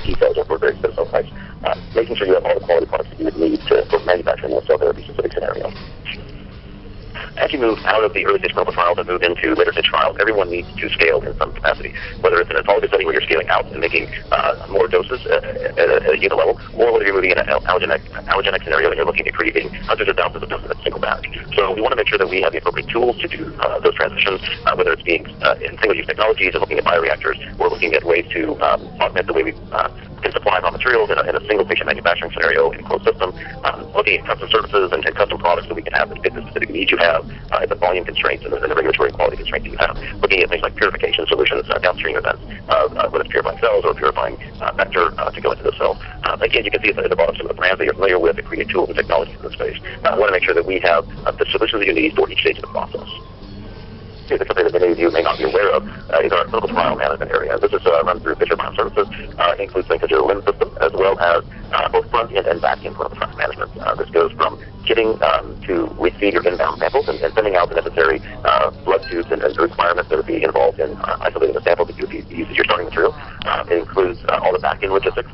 T cells or for various cell types, making sure you have all the quality products that you would need for manufacturing a cell therapy specific scenario. As you move out of the early stage clinical trials and move into later stage trials, everyone needs to scale in some capacity, whether it's an autologous setting where you're scaling out and making more doses at a unit level, or whether you're moving in an allogeneic scenario and you're looking at creating hundreds of thousands of doses in a single batch. So we want to make sure that we have the appropriate tools to do those transitions, whether it's being in single-use technologies or looking at bioreactors, or looking at ways to augment the way we can supply raw materials in a single patient manufacturing scenario in a closed system, looking at custom services and custom products that we can have that fit the specific needs you have, the volume constraints and the regulatory quality constraints that you have, looking at things like purification solutions, downstream events, whether it's purifying cells or purifying vector to go into the cell. Again, you can see at the bottom some of the brands that you're familiar with that create tools and technologies in this space. I want to make sure that we have the solutions that you need for each stage of the process. Here's a company that many of you may not be aware of is our clinical trial management area. This is run through Fisher Bioservices. It includes things such as a LIMS system, as well as both front-end and back-end clinical trial management. This goes from getting to receive your inbound samples and sending out the necessary blood tubes and requirements that would be involved in isolating the sample that you would use as your starting material. It includes all the back-end logistics,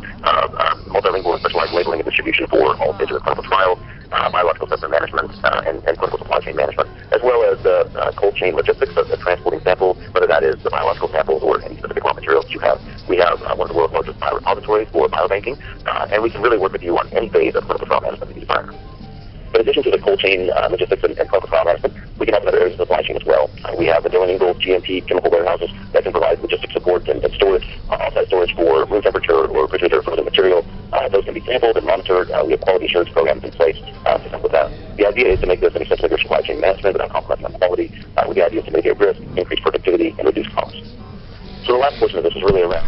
multilingual and specialized labeling and distribution for all stages of clinical trials, biological system management, and clinical supply chain management, as well as the cold chain logistics of transporting samples, whether that is the biological samples or any specific raw materials you have. We have one of the world's largest biorepositories for biobanking, and we can really work with you on any phase of clinical trial management that you desire. In addition to the cold chain logistics and clinical trial management, we can help in other areas of the supply chain as well. We have the Dillon Ingalls GMP chemical warehouses that can provide logistics support and storage, offsite storage for room temperature or refrigerator frozen material. Those can be sampled and monitored. We have quality assurance programs in place to help with that. The idea is to make this an extension of your supply chain management without compromising on quality. With the idea is to mitigate risk, increase productivity, and reduce costs. So the last portion of this is really around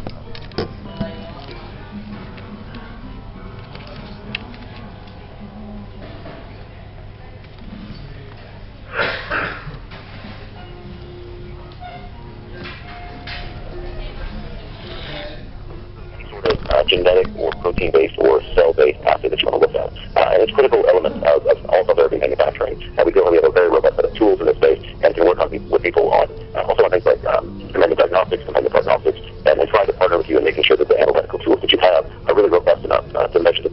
genetic or protein-based or cell-based assay that you want to look at. And it's a critical element of all cell therapy manufacturing. And we feel we have a very robust set of tools in this space and can work with people on also on things like companion diagnostics, companion prognostics, and try to partner with you in making sure that the analytical tools that you have are really robust enough to measure the